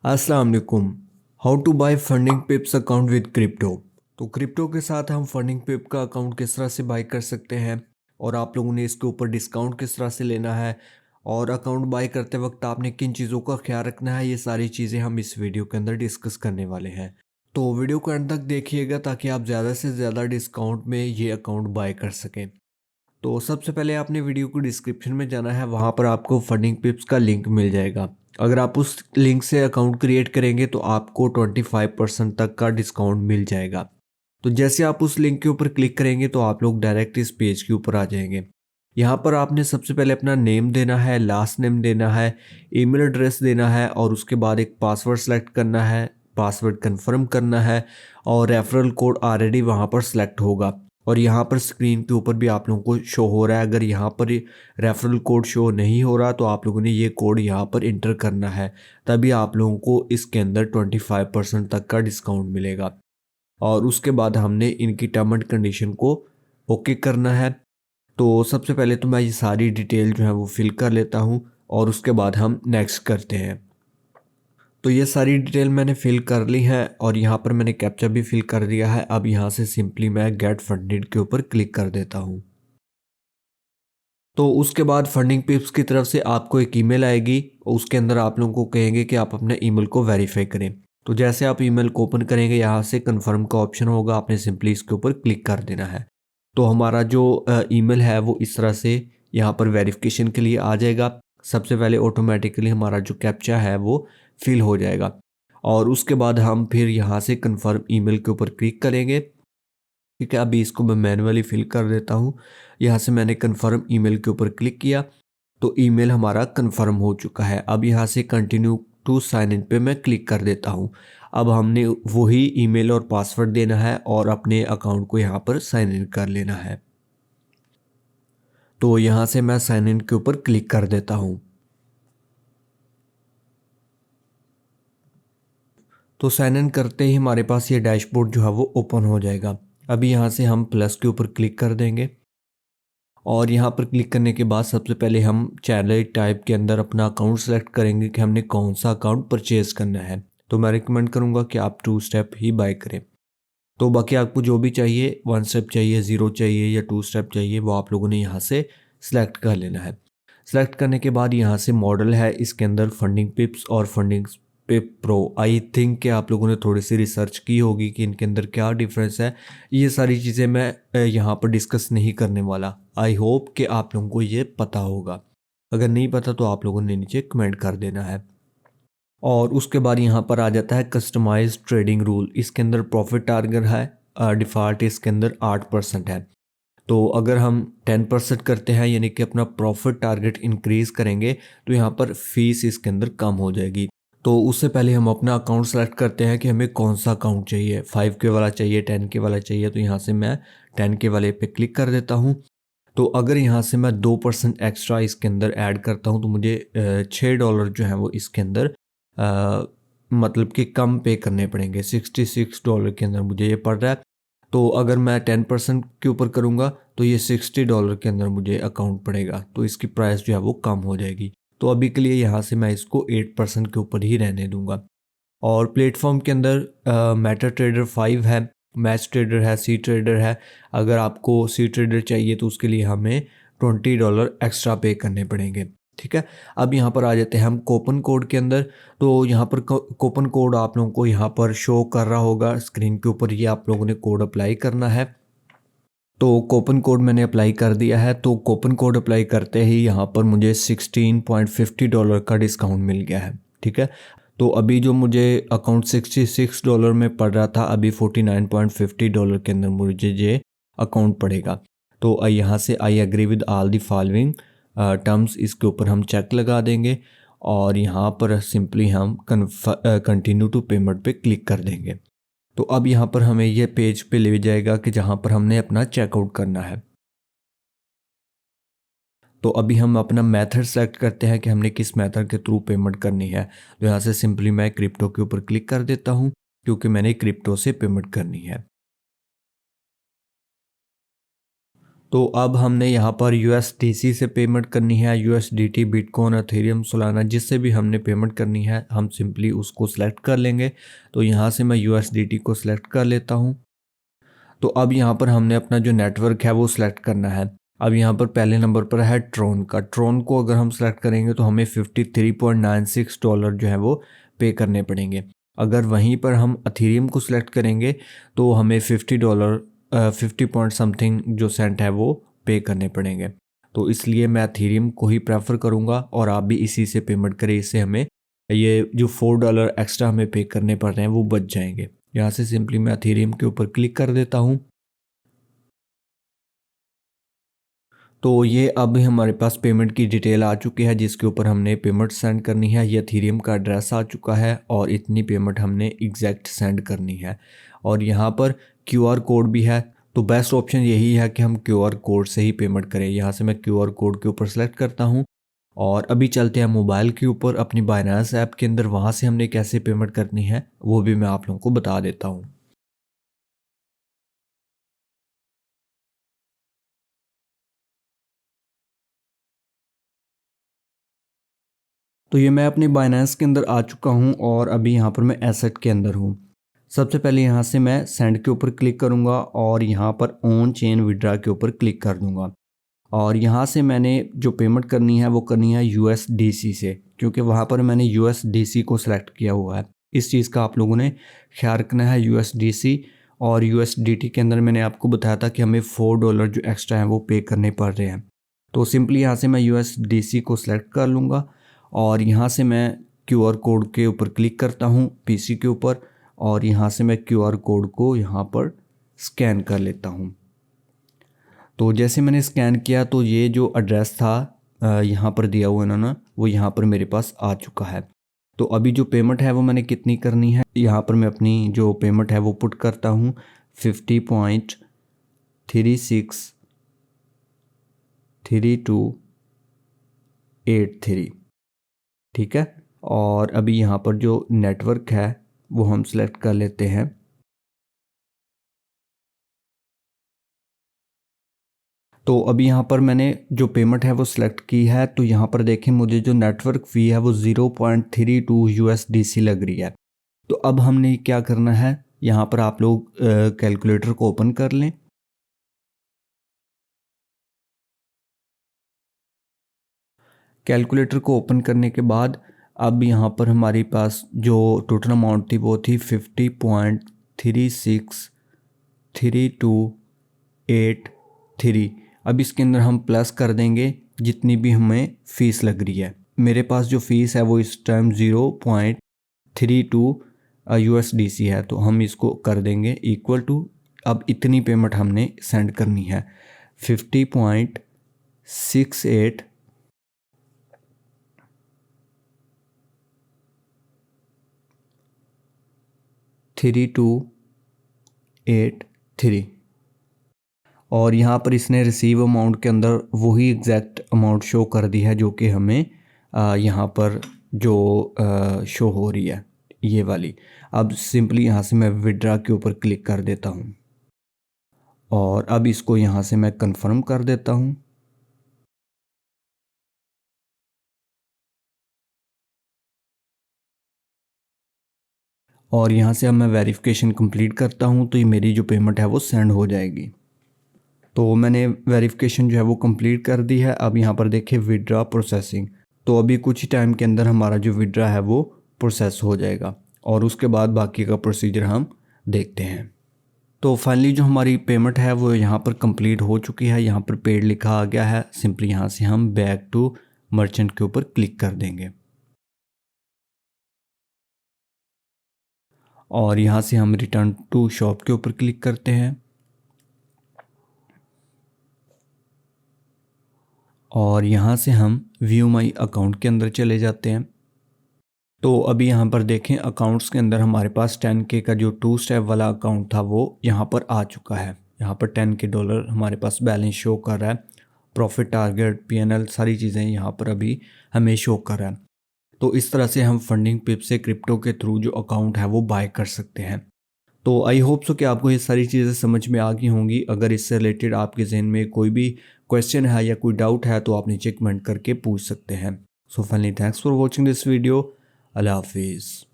अस्सलाम वालेकुम। How to buy Funding Pips account with crypto. तो क्रिप्टो के साथ हम फंडिंग पिप का अकाउंट किस तरह से बाय कर सकते हैं और आप लोगों ने इसके ऊपर डिस्काउंट किस तरह से लेना है और अकाउंट बाय करते वक्त आपने किन चीज़ों का ख्याल रखना है, ये सारी चीज़ें हम इस वीडियो के अंदर डिस्कस करने वाले हैं। तो वीडियो को एंड तक देखिएगा ताकि आप ज़्यादा से ज़्यादा डिस्काउंट में ये अकाउंट बाय कर सकें। तो सबसे पहले आपने वीडियो को डिस्क्रिप्शन में जाना है, वहाँ पर आपको फंडिंग पिप्स का लिंक मिल जाएगा। अगर आप उस लिंक से अकाउंट क्रिएट करेंगे तो आपको 25% तक का डिस्काउंट मिल जाएगा। तो जैसे आप उस लिंक के ऊपर क्लिक करेंगे तो आप लोग डायरेक्ट इस पेज के ऊपर आ जाएंगे। यहाँ पर आपने सबसे पहले अपना नेम देना है, लास्ट नेम देना है, ईमेल एड्रेस देना है और उसके बाद एक पासवर्ड सेलेक्ट करना है, पासवर्ड कंफर्म करना है और रेफरल कोड ऑलरेडी वहाँ पर सेलेक्ट होगा। और यहाँ पर स्क्रीन के ऊपर भी आप लोगों को शो हो रहा है। अगर यहाँ पर रेफरल कोड शो नहीं हो रहा तो आप लोगों ने ये कोड यहाँ पर इंटर करना है, तभी आप लोगों को इसके अंदर 25% तक का डिस्काउंट मिलेगा। और उसके बाद हमने इनकी टर्म एंड कंडीशन को ओके करना है। तो सबसे पहले तो मैं ये सारी डिटेल जो है वो फिल कर लेता हूँ और उसके बाद हम नेक्स्ट करते हैं। तो ये सारी डिटेल मैंने फिल कर ली है और यहाँ पर मैंने कैप्चा भी फिल कर दिया है। अब यहाँ से सिंपली मैं गेट फंडेड के ऊपर क्लिक कर देता हूँ। तो उसके बाद फंडिंग पिप्स की तरफ से आपको एक ईमेल आएगी, उसके अंदर आप लोगों को कहेंगे कि आप अपने ईमेल को वेरीफाई करें। तो जैसे आप ईमेल को ओपन करेंगे, यहाँ से कन्फर्म का ऑप्शन होगा, आपने सिंपली इसके ऊपर क्लिक कर देना है। तो हमारा जो ईमेल है वो इस तरह से यहाँ पर वेरिफिकेशन के लिए आ जाएगा। सबसे पहले ऑटोमेटिकली हमारा जो कैप्चा है वो फिल हो जाएगा और उसके बाद हम फिर यहाँ से कन्फर्म ईमेल के ऊपर क्लिक करेंगे। ठीक है, अभी इसको मैं मैन्युअली फिल कर देता हूँ। यहाँ से मैंने कन्फर्म ईमेल के ऊपर क्लिक किया तो ईमेल हमारा कन्फर्म हो चुका है। अब यहाँ से कंटिन्यू टू साइन इन पे मैं क्लिक कर देता हूँ। अब हमने वही ईमेल और पासवर्ड देना है और अपने अकाउंट को यहाँ पर साइन इन कर लेना है। तो यहाँ से मैं साइन इन के ऊपर क्लिक कर देता हूँ। तो साइन इन करते ही हमारे पास ये डैशबोर्ड जो है वो ओपन हो जाएगा। अभी यहाँ से हम प्लस के ऊपर क्लिक कर देंगे और यहाँ पर क्लिक करने के बाद सबसे पहले हम चैनल टाइप के अंदर अपना अकाउंट सेलेक्ट करेंगे कि हमने कौन सा अकाउंट परचेज़ करना है। तो मैं रिकमेंड करूँगा कि आप 2 स्टेप ही बाय करें। तो बाकी आपको जो भी चाहिए, 1 स्टेप चाहिए, 0 चाहिए या 2 स्टेप चाहिए, वो आप लोगों ने यहाँ से सिलेक्ट कर लेना है। सेलेक्ट करने के बाद यहाँ से मॉडल है, इसके अंदर फंडिंग पिप्स और funding pip pro. I think कि आप लोगों ने थोड़ी सी रिसर्च की होगी कि इनके अंदर क्या डिफरेंस है। ये सारी चीज़ें मैं यहाँ पर डिस्कस नहीं करने वाला। आई होप कि आप लोगों को ये पता होगा। अगर नहीं पता तो आप लोगों ने नीचे कमेंट कर देना है। और उसके बाद यहाँ पर आ जाता है कस्टमाइज ट्रेडिंग रूल। इसके अंदर प्रॉफिट टारगेट है, डिफ़ॉल्ट इसके अंदर 8% है। तो अगर हम 10% करते हैं यानी कि अपना प्रॉफिट टारगेट इंक्रीज़ करेंगे तो यहाँ पर फीस इसके अंदर कम हो जाएगी। तो उससे पहले हम अपना अकाउंट सेलेक्ट करते हैं कि हमें कौन सा अकाउंट चाहिए, 5K वाला चाहिए, 10K वाला चाहिए। तो यहाँ से मैं 10K वाले पे क्लिक कर देता हूँ। तो अगर यहाँ से मैं 2% एक्स्ट्रा इसके अंदर ऐड करता हूँ तो मुझे $6 जो है वो इसके अंदर मतलब कि कम पे करने पड़ेंगे। $66 के अंदर मुझे ये पड़ रहा है। तो अगर मैं 10% के ऊपर करूँगा तो ये $60 के अंदर मुझे अकाउंट पड़ेगा, तो इसकी प्राइस जो है वो कम हो जाएगी। तो अभी के लिए यहाँ से मैं इसको 8% के ऊपर ही रहने दूंगा। और प्लेटफॉर्म के अंदर मेटा ट्रेडर 5 है, मैच ट्रेडर है, सी ट्रेडर है। अगर आपको सी ट्रेडर चाहिए तो उसके लिए हमें $20 एक्स्ट्रा पे करने पड़ेंगे। ठीक है, अब यहाँ पर आ जाते हैं हम कूपन कोड के अंदर। तो यहाँ पर कूपन कोड आप लोगों को यहाँ पर शो कर रहा होगा स्क्रीन के ऊपर, ये आप लोगों ने कोड अप्लाई करना है। तो कूपन कोड मैंने अप्लाई कर दिया है। तो कूपन कोड अप्लाई करते ही यहाँ पर मुझे $16.50 का डिस्काउंट मिल गया है। ठीक है, तो अभी जो मुझे अकाउंट $66 में पड़ रहा था, अभी $49.50 के अंदर मुझे ये अकाउंट पड़ेगा। तो यहाँ से I agree with all the following terms, इसके ऊपर हम चेक लगा देंगे और यहाँ पर सिंपली हम कंटिन्यू टू पेमेंट पे क्लिक कर देंगे। तो अब यहाँ पर हमें ये पेज पे ले जाएगा कि जहाँ पर हमने अपना चेकआउट करना है। तो अभी हम अपना मेथड सेलेक्ट करते हैं कि हमने किस मेथड के थ्रू पेमेंट करनी है। तो यहाँ से सिंपली मैं क्रिप्टो के ऊपर क्लिक कर देता हूँ क्योंकि मैंने क्रिप्टो से पेमेंट करनी है। तो अब हमने यहाँ पर USDC से पेमेंट करनी है, USDT, बिटकॉइन, एथेरियम, सोलाना, जिससे भी हमने पेमेंट करनी है हम सिंपली उसको सिलेक्ट कर लेंगे। तो यहाँ से मैं USDT को सिलेक्ट कर लेता हूँ। तो अब यहाँ पर हमने अपना जो नेटवर्क है वो सिलेक्ट करना है। अब यहाँ पर पहले नंबर पर है ट्रोन का। ट्रोन को अगर हम सेलेक्ट करेंगे तो हमें $53.96 जो है वो पे करने पड़ेंगे। अगर वहीं पर हम अथीरियम को सिलेक्ट करेंगे तो हमें $50 50 पॉइंट समथिंग जो सेंट है वो पे करने पड़ेंगे। तो इसलिए मैं अथीरियम को ही प्रेफर करूँगा और आप भी इसी से पेमेंट करें, इससे हमें ये जो $4 एक्स्ट्रा हमें पे करने पड़ रहे हैं वो बच जाएंगे। यहाँ से सिंपली मैं अथीरियम के ऊपर क्लिक कर देता हूँ। तो ये अब हमारे पास पेमेंट की डिटेल आ चुकी है जिसके ऊपर हमने पेमेंट सेंड करनी है। ये अथीरियम का एड्रेस आ चुका है और इतनी पेमेंट हमने एग्जैक्ट सेंड करनी है। और यहाँ पर QR कोड भी है। तो बेस्ट ऑप्शन यही है कि हम QR कोड से ही पेमेंट करें। यहाँ से मैं QR कोड के ऊपर सेलेक्ट करता हूँ और अभी चलते हैं मोबाइल के ऊपर अपनी बाइनेंस ऐप के अंदर। वहाँ से हमने कैसे पेमेंट करनी है वो भी मैं आप लोगों को बता देता हूँ। तो ये मैं अपनी बाइनेंस के अंदर आ चुका हूँ और अभी यहाँ पर मैं एसेट के अंदर हूँ। सबसे पहले यहाँ से मैं सेंड के ऊपर क्लिक करूँगा और यहाँ पर ऑन चेन विड्रा के ऊपर क्लिक कर दूँगा। और यहाँ से मैंने जो पेमेंट करनी है वो करनी है USDC से, क्योंकि वहाँ पर मैंने USDC को सिलेक्ट किया हुआ है। इस चीज़ का आप लोगों ने ख्याल रखना है। USDC और USDT के अंदर मैंने आपको बताया था कि हमें $4 जो एक्स्ट्रा हैं वो पे करने पड़ रहे हैं। तो सिंपली यहाँ से मैं USDC को सिलेक्ट कर लूँगा और यहाँ से मैं QR कोड के ऊपर क्लिक करता हूँ PC के ऊपर और यहाँ से मैं QR कोड को यहाँ पर स्कैन कर लेता हूँ। तो जैसे मैंने स्कैन किया तो ये जो एड्रेस था यहाँ पर दिया हुआ इन्होंने, वो यहाँ पर मेरे पास आ चुका है। तो अभी जो पेमेंट है वो मैंने कितनी करनी है, यहाँ पर मैं अपनी जो पेमेंट है वो पुट करता हूँ 50.363283। ठीक है। और अभी यहाँ पर जो नेटवर्क है वो हम सेलेक्ट कर लेते हैं। तो अभी यहाँ पर मैंने जो पेमेंट है वो सिलेक्ट की है। तो यहाँ पर देखें मुझे जो नेटवर्क फ़ी है वो 0.32 USDC लग रही है। तो अब हमने क्या करना है, यहाँ पर आप लोग कैलकुलेटर को ओपन कर लें। कैलकुलेटर को ओपन करने के बाद अब यहाँ पर हमारे पास जो टोटल अमाउंट थी वो थी 50.363283। अब इसके अंदर हम प्लस कर देंगे जितनी भी हमें फ़ीस लग रही है। मेरे पास जो फ़ीस है वो इस टाइम 0.32 USDC है, तो हम इसको कर देंगे इक्वल टू, अब इतनी पेमेंट हमने सेंड करनी है 50.68 3283। और यहाँ पर इसने रिसीव अमाउंट के अंदर वही एग्जैक्ट अमाउंट शो कर दी है जो कि हमें यहाँ पर जो शो हो रही है ये वाली। अब सिंपली यहाँ से मैं विड्रा के ऊपर क्लिक कर देता हूँ और अब इसको यहाँ से मैं कंफर्म कर देता हूँ। और यहाँ से अब मैं वेरिफिकेशन कंप्लीट करता हूँ तो ये मेरी जो पेमेंट है वो सेंड हो जाएगी। तो मैंने वेरिफिकेशन जो है वो कंप्लीट कर दी है। अब यहाँ पर देखिए विड्रा प्रोसेसिंग, तो अभी कुछ ही टाइम के अंदर हमारा जो विड्रा है वो प्रोसेस हो जाएगा और उसके बाद बाकी का प्रोसीजर हम देखते हैं। तो फाइनली जो हमारी पेमेंट है वो यहाँ पर कंप्लीट हो चुकी है। यहाँ पर पेड लिखा आ गया है। सिंपली यहाँ से हम बैक टू मर्चेंट के ऊपर क्लिक कर देंगे और यहाँ से हम रिटर्न टू शॉप के ऊपर क्लिक करते हैं और यहाँ से हम व्यू माई अकाउंट के अंदर चले जाते हैं। तो अभी यहाँ पर देखें अकाउंट्स के अंदर हमारे पास 10K का जो 2 स्टेप वाला अकाउंट था वो यहाँ पर आ चुका है। यहाँ पर $10K हमारे पास बैलेंस शो कर रहा है। प्रॉफिट टारगेट, PNL सारी चीज़ें यहाँ पर अभी हमें शो कर रहा है। तो इस तरह से हम फंडिंग पिप से क्रिप्टो के थ्रू जो अकाउंट है वो बाय कर सकते हैं। तो आई होप सो कि आपको ये सारी चीज़ें समझ में आ गई होंगी। अगर इससे रिलेटेड आपके जहन में कोई भी क्वेश्चन है या कोई डाउट है तो आप नीचे कमेंट करके पूछ सकते हैं। So finally thanks for watching this video. अल्लाह हाफिज़।